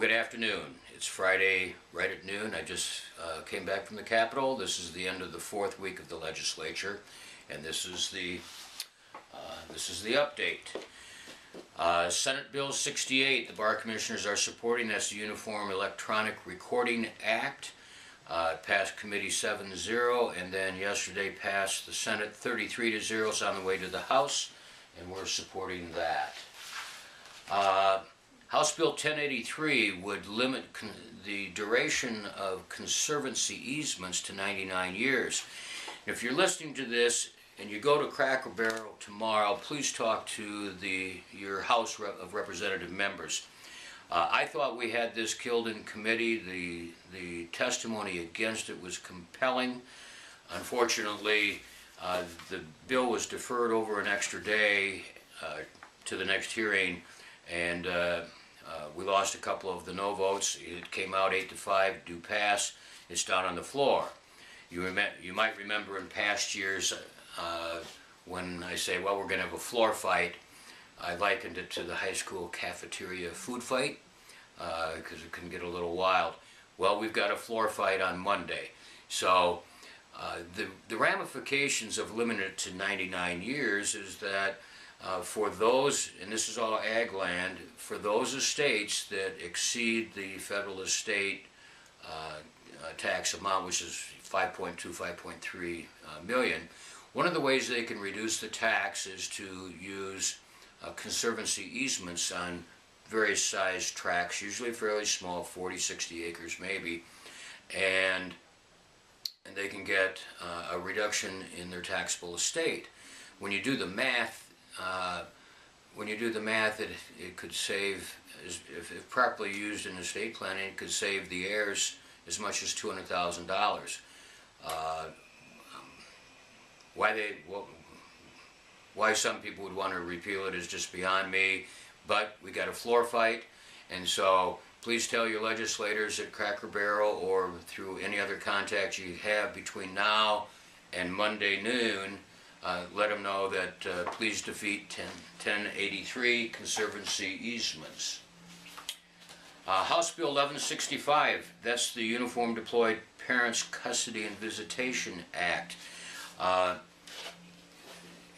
Good afternoon. It's Friday right at noon. I just came back from the Capitol. This is the end of the fourth week of the legislature, and this is the update. Senate Bill 68, the Bar Commissioners are supporting. That's the Uniform Electronic Recording Act. It passed committee 7-0, and then yesterday passed the Senate 33-0. It's on the way to the House, and we're supporting that. House Bill 1083 would limit the duration of conservancy easements to 99 years. If you're listening to this and you go to Cracker Barrel tomorrow, please talk to your House of Representative members. I thought we had this killed in committee. The testimony against it was compelling. Unfortunately, the bill was deferred over an extra day to the next hearing, and we lost a couple of the no votes. It came out 8-5, do pass. It's down on the floor. You might remember in past years when I say, well, we're going to have a floor fight, I likened it to the high school cafeteria food fight because it can get a little wild. Well, we've got a floor fight on Monday. So the ramifications of limiting it to 99 years is that for those, and this is all ag land, for those estates that exceed the federal estate tax amount, which is 5.2, 5.3 million, one of the ways they can reduce the tax is to use conservancy easements on various sized tracts, usually fairly small, 40, 60 acres maybe, and they can get a reduction in their taxable estate. When you do the math, it could save, if properly used in estate planning, it could save the heirs as much as $200,000. Why some people would want to repeal it is just beyond me, but we got a floor fight, and so please tell your legislators at Cracker Barrel or through any other contact you have between now and Monday noon. Let them know that please defeat 1083 conservancy easements. House Bill 1165, that's the Uniform Deployed Parents Custody and Visitation Act.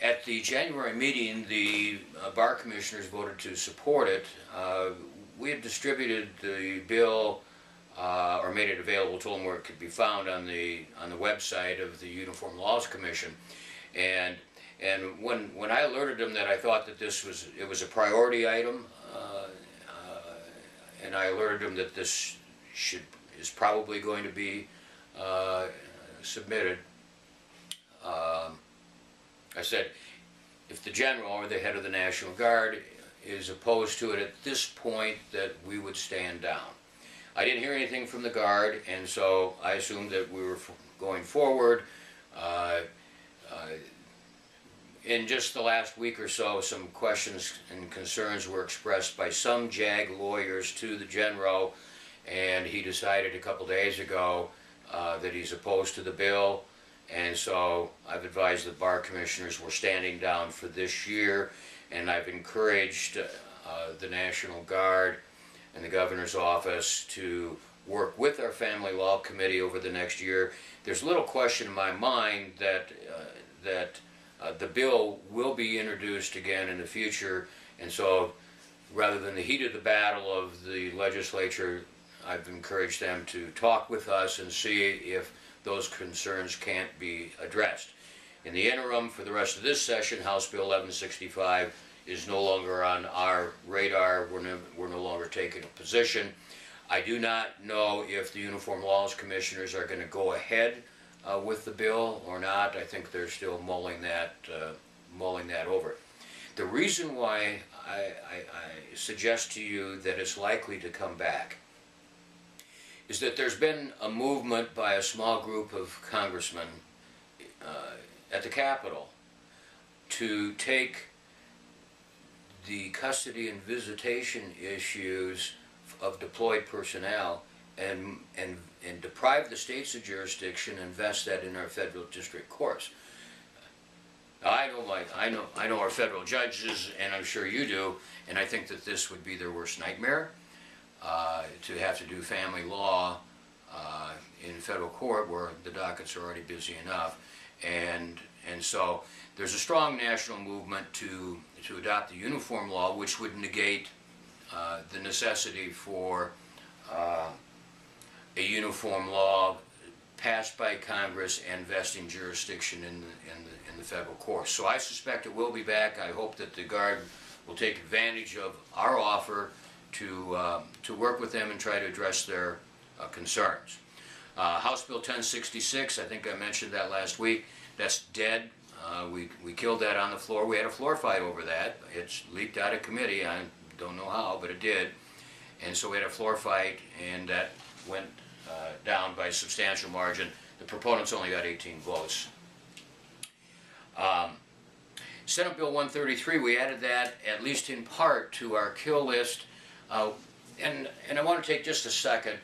At the January meeting, the Bar Commissioners voted to support it. We had distributed the bill or made it available, told them where it could be found on the website of the Uniform Laws Commission. And when I alerted them that I thought that it was a priority item, and I alerted them that this is probably going to be submitted, I said, if the general or the head of the National Guard is opposed to it at this point, that we would stand down. I didn't hear anything from the Guard, and so I assumed that we were going forward. In just the last week or so, some questions and concerns were expressed by some JAG lawyers to the general, and he decided a couple days ago that he's opposed to the bill, and so I've advised the Bar Commissioners we're standing down for this year, and I've encouraged the National Guard and the Governor's Office to work with our Family Law Committee over the next year. There's little question in my mind that the bill will be introduced again in the future, and so rather than the heat of the battle of the legislature, I've encouraged them to talk with us and see if those concerns can't be addressed. In the interim, for the rest of this session, House Bill 1165 is no longer on our radar. We're no longer taking a position. I do not know if the Uniform Laws Commissioners are going to go ahead with the bill or not. I think they're still mulling that over. The reason why I suggest to you that it's likely to come back is that there's been a movement by a small group of congressmen at the Capitol to take the custody and visitation issues of deployed personnel and deprive the states of jurisdiction and vest that in our federal district courts. I know our federal judges, and I'm sure you do, and I think that this would be their worst nightmare. to have to do family law in federal court where the dockets are already busy enough. And so there's a strong national movement to adopt the uniform law, which would negate the necessity for a uniform law passed by Congress and vesting jurisdiction in the federal courts. So I suspect it will be back. I hope that the Guard will take advantage of our offer to work with them and try to address their concerns. House Bill 1066, I think I mentioned that last week, that's dead. We killed that on the floor. We had a floor fight over that. It's leaked out of committee. I don't know how, but it did. And so we had a floor fight, and that went down by a substantial margin. The proponents only got 18 votes. Senate Bill 133, we added that, at least in part, to our kill list. And I want to take just a second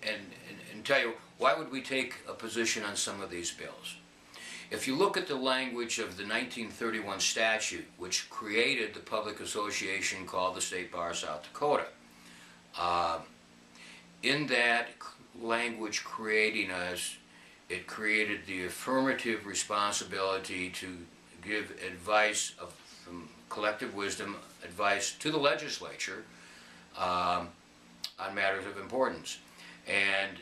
and tell you, why would we take a position on some of these bills? If you look at the language of the 1931 statute, which created the public association called the State Bar of South Dakota, in that language creating us, it created the affirmative responsibility to give advice from collective wisdom, advice to the legislature on matters of importance. And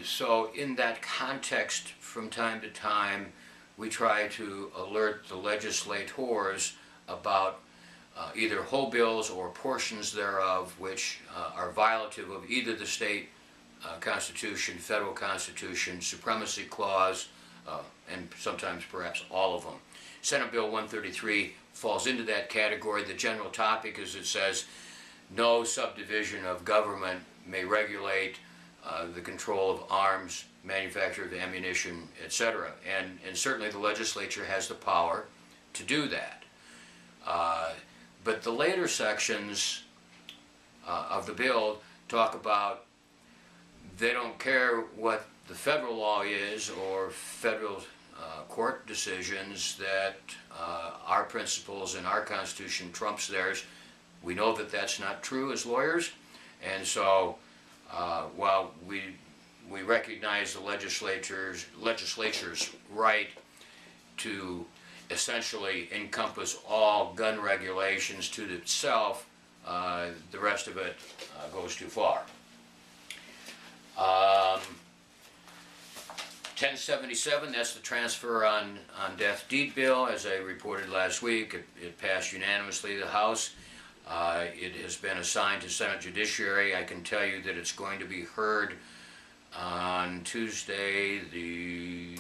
so in that context, from time to time, we try to alert the legislators about either whole bills or portions thereof which are violative of either the state constitution, federal constitution, supremacy clause, and sometimes perhaps all of them. Senate Bill 133 falls into that category. The general topic is, it says, no subdivision of government may regulate the control of arms, manufacture of ammunition, etc. And certainly the legislature has the power to do that. But the later sections of the bill talk about they don't care what the federal law is or federal court decisions, that our principles and our Constitution trumps theirs. We know that that's not true as lawyers, and so while we recognize the legislature's right to essentially encompass all gun regulations to itself, the rest of it goes too far. 1077, that's the transfer on death deed bill. As I reported last week, it passed unanimously the House. It has been assigned to Senate Judiciary. I can tell you that it's going to be heard on Tuesday, the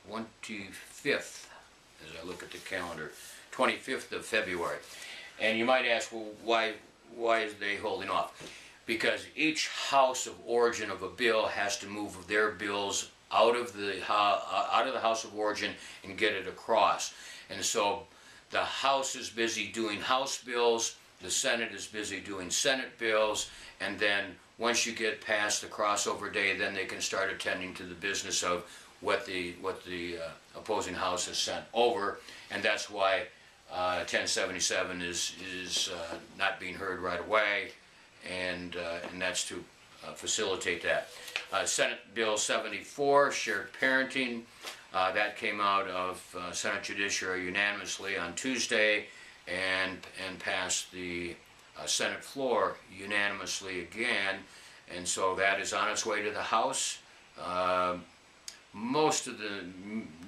25th, as I look at the calendar, 25th of February. And you might ask, well, why is they holding off? Because each house of origin of a bill has to move their bills out of the House of Origin and get it across. And so the House is busy doing House bills, the Senate is busy doing Senate bills, and then once you get past the crossover day, then they can start attending to the business of what the opposing House has sent over, and that's why 1077 is not being heard right away, and that's to facilitate that. Senate Bill 74, shared parenting, that came out of Senate Judiciary unanimously on Tuesday and passed the Senate floor unanimously again, and so that is on its way to the House. Most of the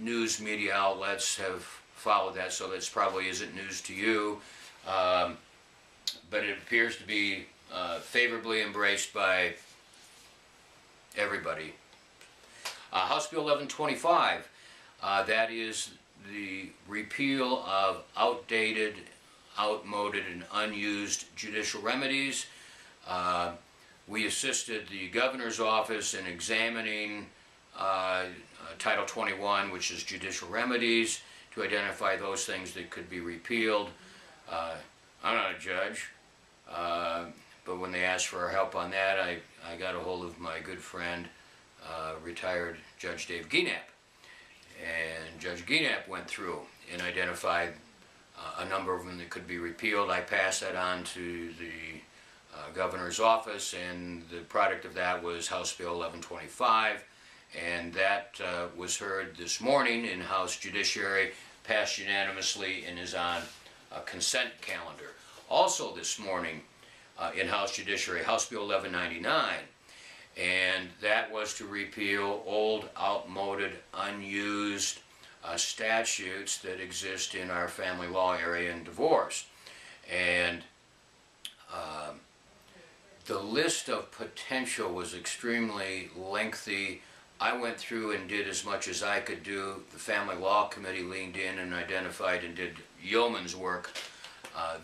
news media outlets have followed that, so this probably isn't news to you, but it appears to be favorably embraced by everybody. House Bill 1125, that is the repeal of outdated, outmoded, and unused judicial remedies. We assisted the governor's office in examining Title 21, which is judicial remedies, to identify those things that could be repealed. I'm not a judge, but when they asked for our help on that, I got a hold of my good friend, retired Judge Dave Gienap. And Judge Gienap went through and identified a number of them that could be repealed. I passed that on to the governor's office, and the product of that was House Bill 1125, and that was heard this morning in House Judiciary, passed unanimously, and is on a consent calendar. Also this morning in House Judiciary, House Bill 1199, and that was to repeal old, outmoded, unused statutes that exist in our family law area in divorce. And the list of potential was extremely lengthy. I went through and did as much as I could do. The Family Law Committee leaned in and identified and did yeoman's work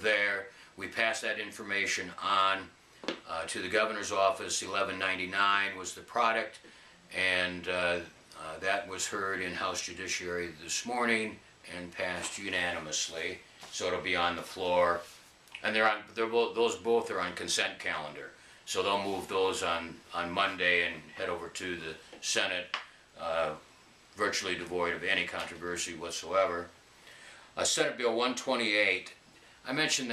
there. We passed that information on to the governor's office. 1199 was the product, and that was heard in House Judiciary this morning and passed unanimously. So it'll be on the floor, and those both are on consent calendar. So they'll move those on Monday and head over to the Senate, virtually devoid of any controversy whatsoever. Senate Bill 128. I mentioned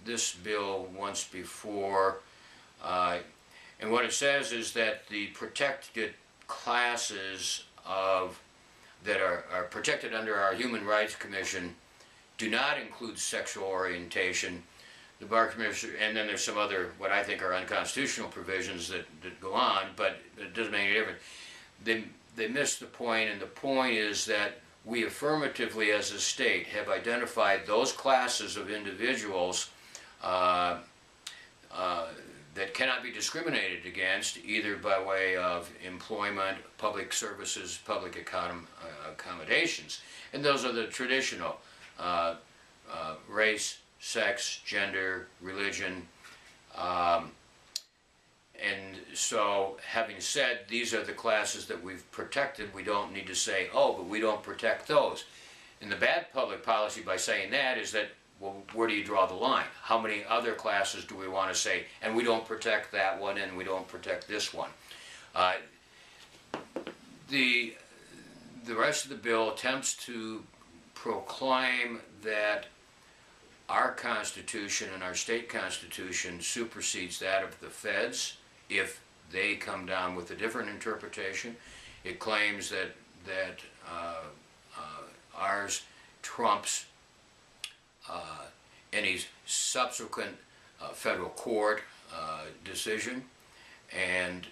this bill once before, and what it says is that the protected classes that are protected under our Human Rights Commission do not include sexual orientation. The Bar Commissioner, and then there's some other, what I think are unconstitutional provisions that go on, but it doesn't make any difference. They missed the point, and the point is that we affirmatively as a state have identified those classes of individuals that cannot be discriminated against either by way of employment, public services, public accommodations. And those are the traditional race, sex, gender, religion. And so, having said these are the classes that we've protected, we don't need to say, oh, but we don't protect those. And the bad public policy by saying that is that, well, where do you draw the line? How many other classes do we want to say, and we don't protect that one, and we don't protect this one? The rest of the bill attempts to proclaim that our Constitution and our state Constitution supersedes that of the feds if they come down with a different interpretation. It claims that ours trumps any subsequent federal court decision, and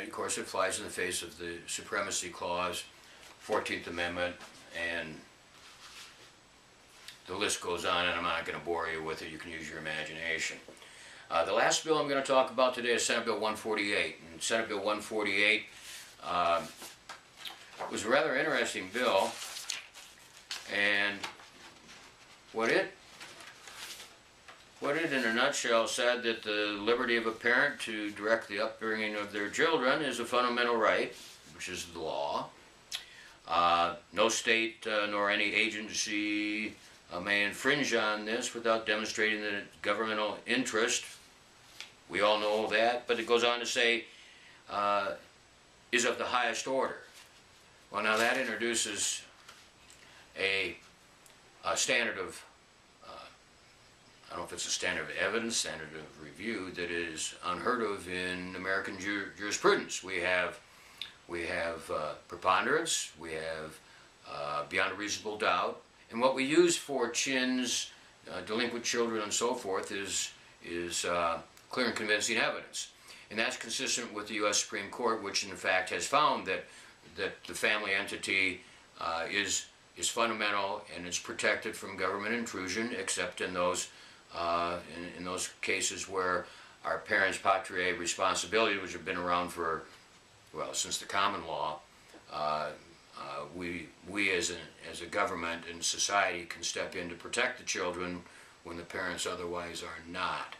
of course it flies in the face of the Supremacy Clause, 14th Amendment, and the list goes on, and I'm not going to bore you with it. You can use your imagination. The last bill I'm going to talk about today is Senate Bill 148. And Senate Bill 148 was a rather interesting bill, and what it in a nutshell said that the liberty of a parent to direct the upbringing of their children is a fundamental right, which is the law. No state nor any agency may infringe on this without demonstrating the governmental interest. We all know that, but it goes on to say, is of the highest order. Well, now that introduces a standard of, I don't know if it's a standard of evidence, standard of review, that is unheard of in American jurisprudence. We have preponderance, we have beyond a reasonable doubt, and what we use for chins, delinquent children, and so forth is clear and convincing evidence. And that's consistent with the U.S. Supreme Court, which in fact has found that the family entity is fundamental and is protected from government intrusion, except in those cases where our parents' patriae responsibility, which have been around for, well, since the common law, we as a government and society can step in to protect the children when the parents otherwise are not.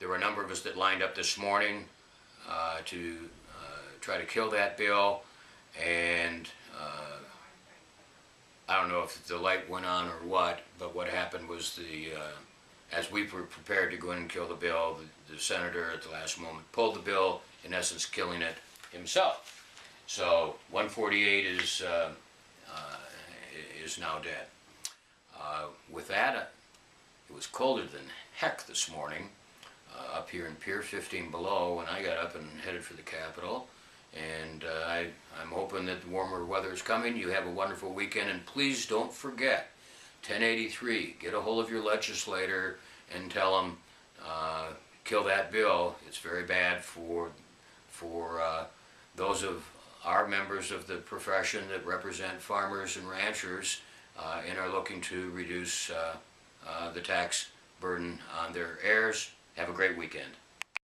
There were a number of us that lined up this morning to try to kill that bill, and I don't know if the light went on or what, but what happened was as we were prepared to go in and kill the bill, the senator at the last moment pulled the bill, in essence killing it himself. So 148 is now dead. With that, It was colder than heck this morning up here in Pier 15 below when I got up and headed for the Capitol. And I'm hoping that the warmer weather is coming. You have a wonderful weekend, and please don't forget 1083. Get a hold of your legislator and tell them kill that bill. It's very bad for those of our members of the profession that represent farmers and ranchers and are looking to reduce the tax burden on their heirs. Have a great weekend.